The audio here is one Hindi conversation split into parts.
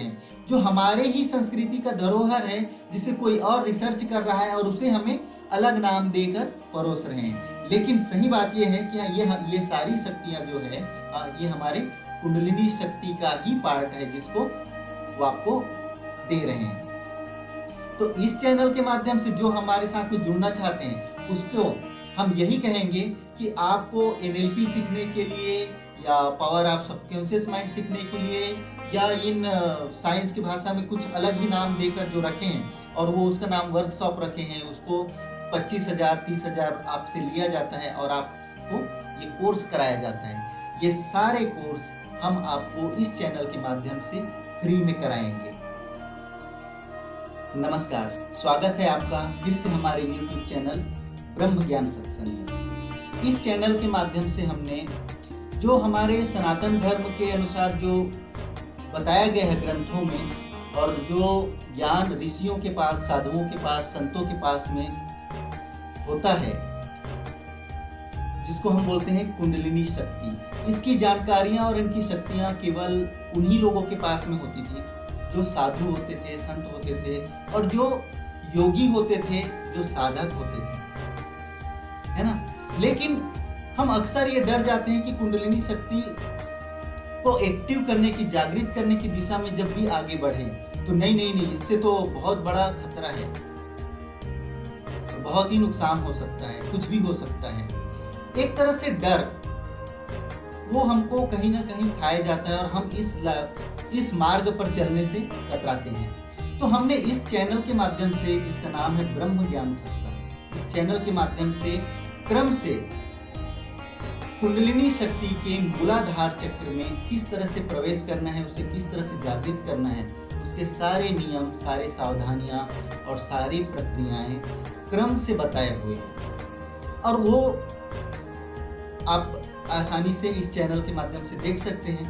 हैं, जो हमारे ही संस्कृति का धरोहर है, जिसे कोई और रिसर्च कर रहा है और उसे हमें अलग नाम देकर परोस रहे हैं। लेकिन सही बात यह है कि ये सारी शक्तियां जो है ये हमारे कुंडलिनी शक्ति का ही पार्ट है, जिसको वो आपको दे रहे हैं। तो इस चैनल के माध्यम से जो हमारे साथ में जुड़ना चाहते हैं उसको हम यही कहेंगे कि आपको NLP सीखने के लिए या पावर ऑफ सबकॉन्शियस माइंड सीखने के लिए या इन साइंस की भाषा में कुछ अलग ही नाम देकर जो रखे हैं और वो उसका नाम वर्कशॉप रखे हैं, उसको 25,000 30,000 आपसे लिया जाता है और आपको ये कोर्स कराया जाता है। ये सारे कोर्स हम आपको इस चैनल के माध्यम से फ्री में कराएंगे। नमस्कार, स्वागत है आपका फिर से हमारे YouTube चैनल ब्रह्म ज्ञान सत्संग में। इस चैनल के माध्यम से हमने जो हमारे सनातन धर्म के अनुसार जो बताया गया है ग्रंथों में, और जो ज्ञान ऋषियों के पास, साधुओं के पास, संतों के पास में होता है, जिसको हम बोलते हैं कुंडलिनी शक्ति, इसकी जानकारियां और इनकी शक्तियां केवल उन्हीं लोगों के पास में होती थी जो साधु होते थे, संत होते थे और जो योगी होते थे, जो साधक होते थे, है ना। लेकिन हम अक्सर ये डर जाते हैं कि कुंडलिनी शक्ति को एक्टिव करने की, जागृत करने की दिशा में जब भी आगे बढ़े तो नहीं, इससे तो बहुत बड़ा खतरा है, बहुत ही नुकसान हो सकता है, कुछ भी हो सकता है। एक तरह से डर वो हमको कहीं ना कहीं खाया जाता है और हम इस मार्ग पर चलने से कतराते हैं। तो हमने इस चैनल के माध्यम से, जिसका नाम है ब्रह्म ज्ञान सत्संग, इस चैनल के माध्यम से क्रम से कुंडलिनी शक्ति के मूलाधार चक्र में किस तरह से प्रवेश करना है, उसे किस तरह से जागृत करना है, उसके सारे नियम, सारे सावधानियां और सारी प्रक्रियाएं क्रम से बताए हुए हैं और वो आप आसानी से इस चैनल के माध्यम से देख सकते हैं,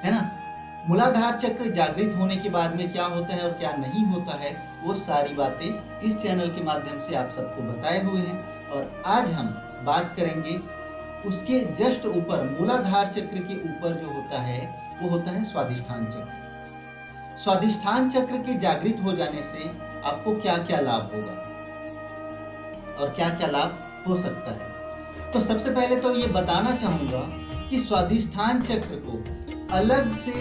है ना। मूलाधार चक्र जागृत होने के बाद में क्या होता है और क्या नहीं होता है, वो सारी बातें इस चैनल के माध्यम से आप सबको बताए हुए हैं। और आज हम बात करेंगे उसके जस्ट ऊपर, मूलाधार चक्र के ऊपर जो होता है वो होता है स्वादिष्ठान चक्र। स्वादिष्ठान चक्र के जागृत हो जाने से आपको क्या क्या लाभ होगा और क्या क्या लाभ हो सकता है। तो सबसे पहले तो ये बताना चाहूंगा कि स्वादिष्ठान चक्र को अलग से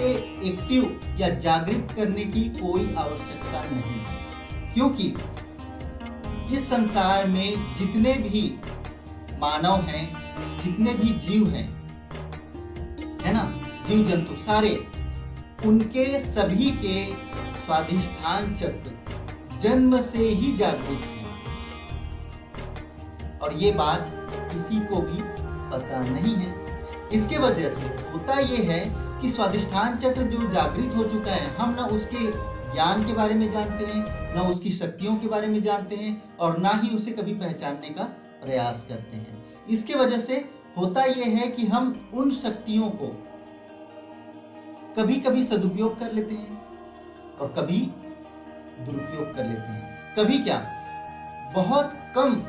एक्टिव या जागृत करने की कोई आवश्यकता नहीं है, क्योंकि इस संसार में जितने भी मानव हैं, जितने भी जीव हैं, है ना, जीव जंतु सारे, उनके सभी के स्वादिष्ठान चक्र जन्म से ही जागृत हैं और ये बात किसी को भी पता नहीं है। इसके वजह से होता यह है कि स्वादिष्ठान चक्र जो जागृत हो चुका है, हम ना उसके ज्ञान के बारे में जानते हैं, ना उसकी शक्तियों के बारे में जानते हैं और ना ही उसे कभी पहचानने का प्रयास करते हैं। इसके वजह से होता यह है कि हम उन शक्तियों को कभी कभी सदुपयोग कर लेते हैं और कभी दुरुपयोग कर लेते हैं। कभी क्या, बहुत कम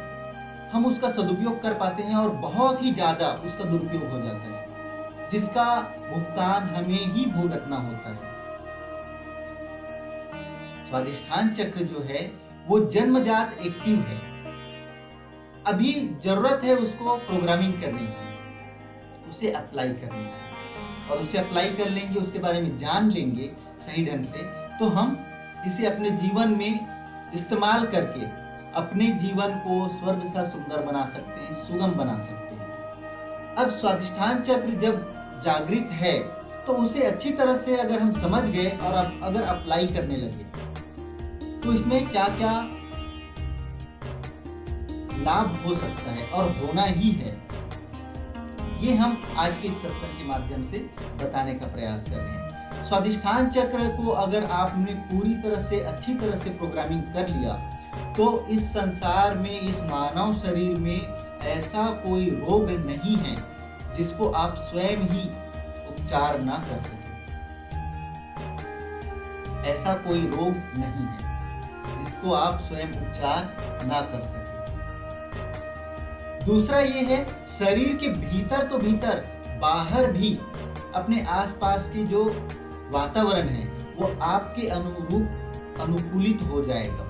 हम उसका सदुपयोग कर पाते हैं और बहुत ही ज्यादा उसका दुरुपयोग हो जाता है, जिसका भुगतान हमें ही भुगतना होता है। स्वादिष्ठान चक्र जो है वो जन्मजात एक्टिव है, अभी जरूरत है उसको प्रोग्रामिंग करने की, उसे अप्लाई करने की, और उसे अप्लाई कर लेंगे, उसके बारे में जान लेंगे सही ढंग से, तो हम इसे अपने जीवन में इस्तेमाल करके अपने जीवन को स्वर्ग सा सुंदर बना सकते हैं, सुगम बना सकते हैं। अब स्वादिष्ठान चक्र जब जागृत है तो उसे अच्छी तरह से अगर हम समझ गए और अगर अप्लाई करने लगे तो इसमें क्या क्या लाभ हो सकता है और होना ही है, ये हम आज के इस सत्संग के माध्यम से बताने का प्रयास कर रहे हैं। स्वादिष्ठान चक्र को अगर आपने पूरी तरह से, अच्छी तरह से प्रोग्रामिंग कर लिया तो इस संसार में, इस मानव शरीर में ऐसा कोई रोग नहीं है जिसको आप स्वयं ही उपचार ना कर सके। ऐसा कोई रोग नहीं है जिसको आप स्वयं उपचार ना कर सके। दूसरा ये है, शरीर के भीतर तो भीतर, बाहर भी अपने आसपास की जो वातावरण है वो आपके अनुरूप अनुकूलित हो जाएगा।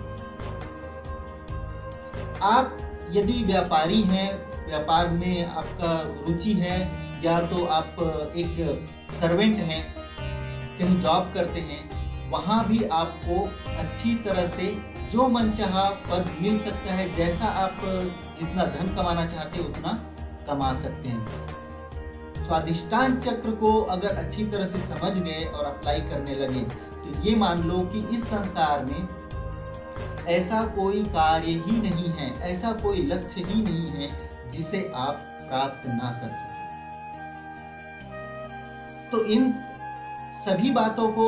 आप यदि व्यापारी हैं, व्यापार में आपका रुचि है, या तो आप एक सर्वेंट हैं, कहीं जॉब करते हैं, वहाँ भी आपको अच्छी तरह से जो मनचाहा पद मिल सकता है, जैसा आप जितना धन कमाना चाहते हैं उतना कमा सकते हैं। स्वादिष्टान चक्र को अगर अच्छी तरह से समझ गए और अप्लाई करने लगे तो ये मान लो कि इस संसार में ऐसा कोई कार्य ही नहीं है, ऐसा कोई लक्ष्य ही नहीं है जिसे आप प्राप्त ना कर सकें। तो इन सभी बातों को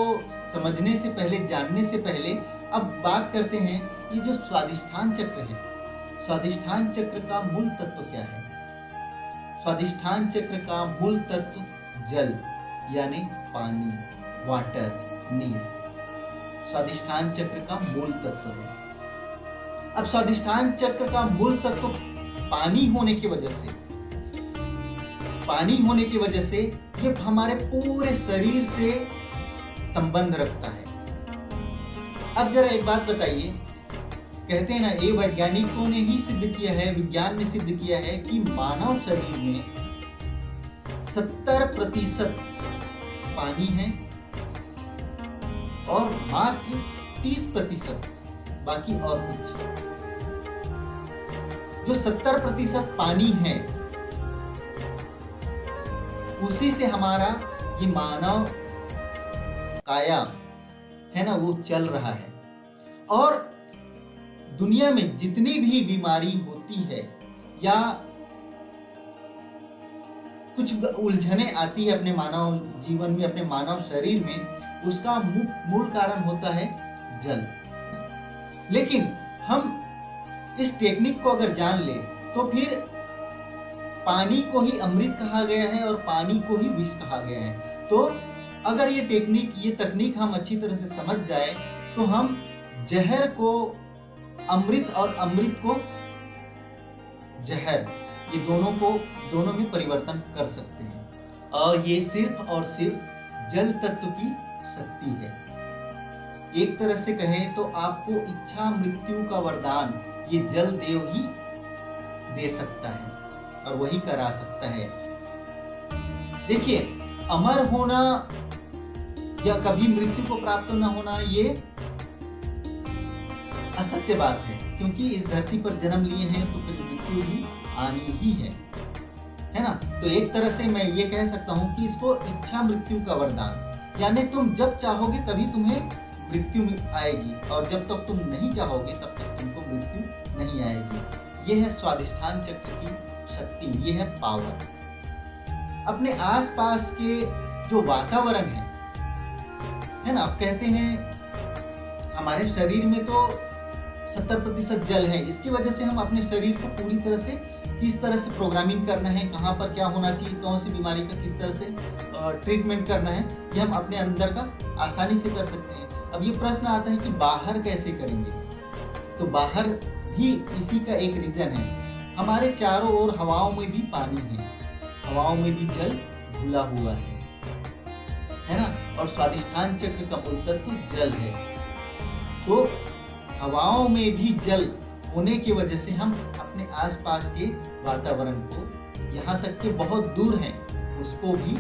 समझने से पहले, जानने से पहले अब बात करते हैं ये जो स्वादिष्ठान चक्र है, स्वादिष्ठान चक्र का मूल तत्व क्या है। स्वादिष्ठान चक्र का मूल तत्व जल यानी पानी, वाटर, नीर, स्वादिष्ठान चक्र का मूल तत्व है। अब स्वादिष्ठान चक्र का मूल तत्व पानी होने की वजह से ये हमारे पूरे शरीर से संबंध रखता है। अब जरा एक बात बताइए, कहते हैं ना, ये वैज्ञानिकों ने ही सिद्ध किया है, विज्ञान ने सिद्ध किया है कि मानव शरीर में 70% पानी है और मात्र 30% बाकी और कुछ। जो 70% पानी है उसी से हमारा ये मानव काया है ना वो चल रहा है। और दुनिया में जितनी भी बीमारी होती है या कुछ उलझने आती है अपने मानव जीवन में, अपने मानव शरीर में, उसका मूल कारण होता है जल। लेकिन हम इस टेक्निक को अगर जान ले तो फिर पानी को ही अमृत कहा गया है और पानी को ही विष कहा गया है। तो अगर ये टेक्निक, ये तकनीक हम अच्छी तरह से समझ जाए तो हम जहर को अमृत और अमृत को जहर, ये दोनों में परिवर्तन कर सकते हैं। और ये सिर्फ और सिर्फ जल तत्व की शक्ति है। एक तरह से कहें तो आपको इच्छा मृत्यु का वरदान ये जल देव ही दे सकता है और वही करा सकता है। देखिए, अमर होना या कभी मृत्यु को प्राप्त न होना ये असत्य बात है, क्योंकि इस धरती पर जन्म लिए हैं तो फिर मृत्यु भी आनी ही है ना। तो एक तरह से मैं ये कह सकता हूँ कि इसको इच्छा मृत्यु का वरदान, यानी तुम जब चाहोगे तभी तुम्हें मृत्यु आएगी और जब तक तुम नहीं चाहोगे तब तक तुमको मृत्यु नहीं आएगी। ये है स्वादिष्ठान चक्र की शक्ति, ये है पावर। अपने आसपास के जो वातावरण है ना, आप कहते हैं हमारे शरीर में तो 70% जल है, इसकी वजह से हम अपने शरीर को पूरी तरह से किस तरह से प्रोग्रामिंग करना है, कहाँ पर क्या होना चाहिए, कौन सी बीमारी का किस तरह से ट्रीटमेंट करना है, ये हम अपने अंदर का आसानी से कर सकते हैं। अब ये प्रश्न आता है कि बाहर कैसे करेंगे, तो बाहर भी इसी का एक रीजन है। हमारे चारों ओर हवाओं में भी पानी है, हवाओं में भी जल घुला हुआ है ना, और स्वादिष्ठान चक्र का मूल तत्व जल है। तो हवाओं में भी जल होने की वजह से हम अपने आसपास के वातावरण को, यहाँ तक कि बहुत दूर हैं, उसको भी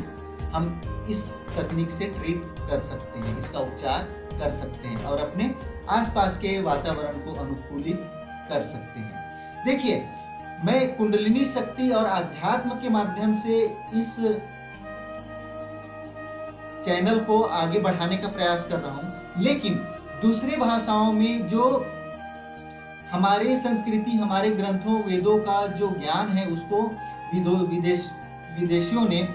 हम इस तकनीक से ट्रीट कर सकते हैं, इसका उपचार कर सकते हैं और अपने आसपास के वातावरण को अनुकूलित कर सकते हैं। देखिए, मैं कुंडलिनी शक्ति और आध्यात्म के माध्यम से इस चैनल को आगे बढ़ाने का प्रयास कर रहा हूं, लेकिन दूसरी भाषाओं में जो हमारे संस्कृति, हमारे ग्रंथों, वेदों का जो ज्ञान है उसको विदेशियों ने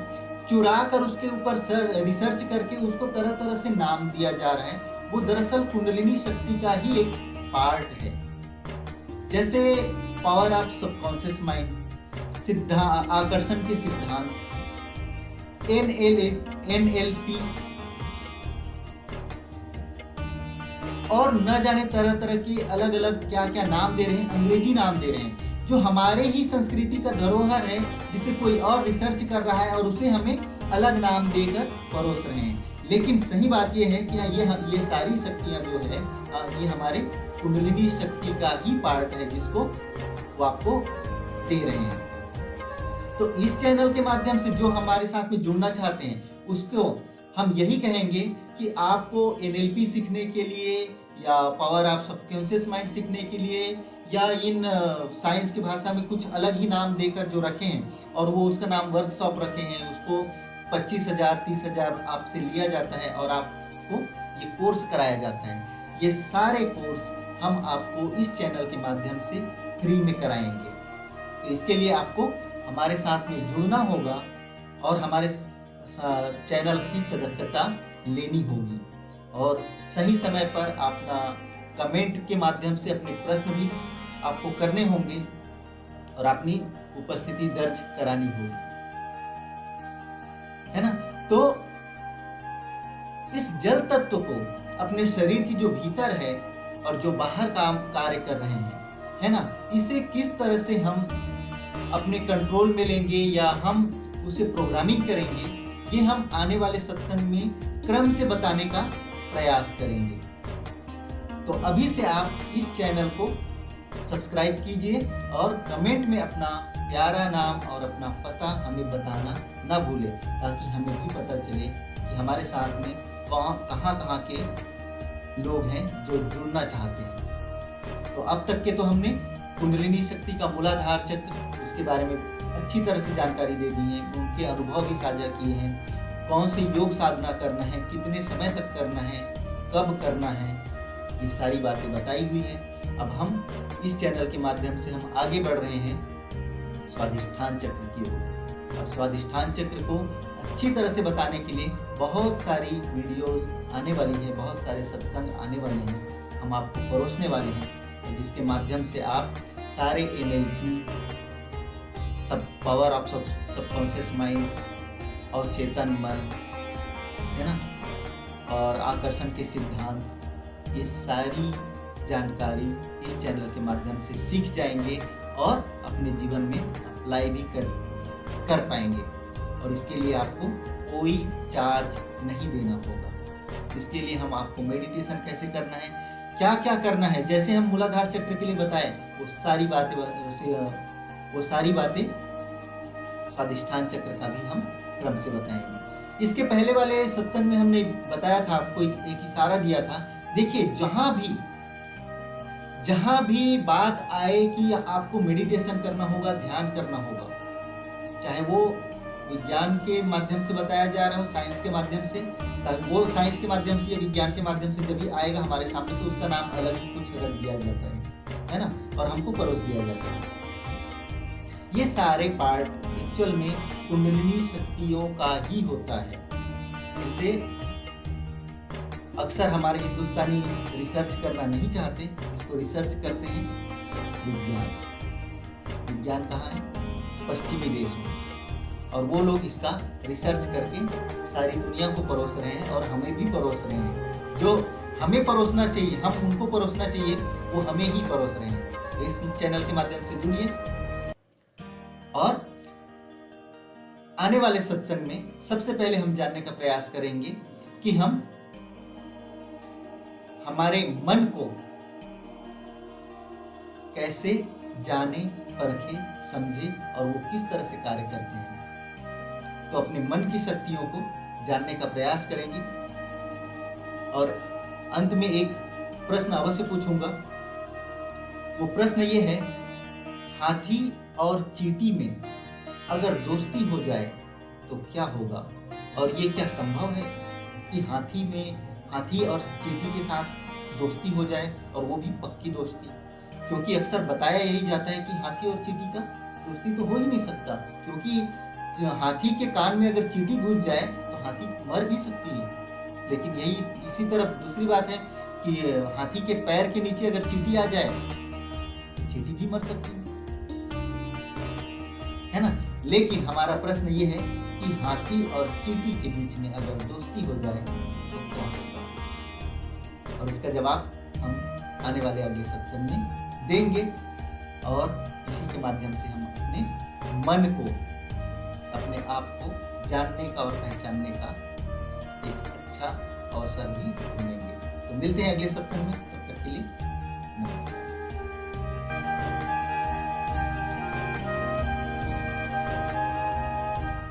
चुरा कर उसके ऊपर रिसर्च करके उसको तरह तरह से नाम दिया जा रहा है। वो दरअसल कुंडलिनी शक्ति का ही एक पार्ट है। जैसे पावर ऑफ सबकॉन्शियस माइंड, आकर्षण के सिद्धांत, NLP और न जाने तरह तरह के अलग अलग क्या क्या नाम दे रहे हैं, अंग्रेजी नाम दे रहे हैं, जो हमारे ही संस्कृति का धरोहर है, जिसे कोई और रिसर्च कर रहा है और उसे हमें अलग नाम देकर परोस रहे हैं। लेकिन सही बात यह है कि ये सारी शक्तियां जो है ये हमारे कुंडलिनी शक्ति का ही पार्ट है, जिसको वो आपको दे रहे हैं। तो इस चैनल के माध्यम से जो हमारे साथ में जुड़ना चाहते हैं उसको हम यही कहेंगे कि आपको NLP सीखने के लिए या पावर ऑफ सबकॉन्शियस माइंड सीखने के लिए या इन साइंस की भाषा में कुछ अलग ही नाम देकर जो रखे हैं और वो उसका नाम वर्कशॉप रखे हैं, उसको 25,000 30,000 आपसे लिया जाता है और आपको ये कोर्स कराया जाता है। ये सारे कोर्स हम आपको इस चैनल के माध्यम से फ्री में कराएंगे। तो इसके लिए आपको हमारे साथ में जुड़ना होगा और हमारे चैनल की सदस्यता लेनी होगी और सही समय पर अपना कमेंट के माध्यम से अपने प्रश्न भी आपको करने होंगे और अपनी उपस्थिति दर्ज करानी होगी, है ना। तो इस जल तत्व को अपने शरीर की जो भीतर है और जो बाहर काम कार्य कर रहे हैं, है ना, इसे किस तरह से हम अपने कंट्रोल में लेंगे या हम उसे प्रोग्रामिंग करेंगे, ये हम आने वाले सत्संग में क्रम से बताने का प्रयास करेंगे। तो अभी से आप इस चैनल को सब्सक्राइब कीजिए और कमेंट में अपना प्यारा नाम और अपना पता हमें बताना ना भूलें, ताकि हमें भी पता चले कि हमारे साथ में कहाँ के लोग हैं जो जुड़ना चाहते हैं। तो अब तक के तो हमने कुंडलिनी शक्ति का मूलाधार चक्र, उसके बारे में अच्छी तरह से जानकारी दे दी है, उनके अनुभव भी साझा किए हैं, कौन से योग साधना करना है, कितने समय तक करना है, कब करना है, ये सारी बातें बताई हुई है। अब हम इस चैनल के माध्यम से हम आगे बढ़ रहे हैं स्वाधिष्ठान चक्र की ओर। अब स्वाधिष्ठान चक्र को अच्छी तरह से बताने के लिए बहुत सारी वीडियोस आने वाली हैं, बहुत सारे सत्संग आने वाले हैं, हम आपको परोसने वाले हैं, जिसके माध्यम से आप सारे NLP, सब पावर ऑफ सबकॉन्शियस माइंड और चेतन मन, है ना, और आकर्षण के सिद्धांत, ये सारी जानकारी इस चैनल के माध्यम से सीख जाएंगे और अपने जीवन में अप्लाई भी कर पाएंगे। और इसके लिए आपको कोई चार्ज नहीं देना होगा। इसके लिए हम आपको मेडिटेशन कैसे करना है, क्या क्या करना है, जैसे हम मूलाधार चक्र के लिए बताएं वो सारी बातें स्वाधिष्ठान चक्र का भी हम क्रम से बताएंगे। इसके पहले वाले सत्संग में हमने बताया था, आपको एक इशारा दिया था। देखिए, जहां भी बात आए कि आपको मेडिटेशन करना होगा, ध्यान करना होगा, चाहे वो विज्ञान के माध्यम से बताया जा रहा हो, साइंस के माध्यम से, वो साइंस के माध्यम से या विज्ञान के माध्यम से जब भी आएगा हमारे सामने तो उसका नाम अलग ही कुछ रख दिया जाता है ना, और हमको परोस दिया जाता है। ये सारे पार्ट एक्चुअल में कुंडलिनी शक्तियों का ही होता है, जिसे अक्सर हमारे हिंदुस्तानी रिसर्च करना नहीं चाहते, इसको रिसर्च करते हैं विज्ञान कहाँ है, पश्चिमी देश में, और वो लोग इसका रिसर्च करके सारी दुनिया को परोस रहे हैं और हमें भी परोस रहे हैं। जो हमें परोसना चाहिए, हम उनको परोसना चाहिए, वो हमें ही परोस रहे हैं। तो इस चैनल के माध्यम से जुड़िए और आने वाले सत्संग में सबसे पहले हम जानने का प्रयास करेंगे कि हम हमारे मन को कैसे जाने, परखे, समझे और वो किस तरह से कार्य करते हैं। तो अपने मन की शक्तियों को जानने का प्रयास करेंगे और अंत में एक प्रश्न अवश्य पूछूंगा। वो प्रश्न ये है, हाथी और चींटी में अगर दोस्ती हो जाए तो क्या होगा, और ये क्या संभव है कि हाथी और चींटी के साथ दोस्ती हो जाए, और वो भी पक्की दोस्ती? क्योंकि अक्सर बताया यही जाता है कि हाथी और चींटी का दोस्ती तो हो ही नहीं सकता, क्योंकि हाथी के कान में अगर चींटी घुस जाए तो हाथी मर भी सकती है। लेकिन इसी तरफ दूसरी बात है कि हाथी के पैर के नीचे अगर चींटी आ जाए तो चींटी भी मर सकती है ना। लेकिन हमारा प्रश्न ये है कि हाथी और चींटी के बीच में अगर दोस्ती हो जाए तो क्या होगा, और इसका जवाब हम आने वाले अगले सत्संग में देंगे। और इसी के माध्यम से हम अपने मन को, अपने आप को जानने का और पहचानने का एक अच्छा अवसर भी ढूंढेंगे। तो मिलते हैं अगले सत्संग में, तब तक के लिए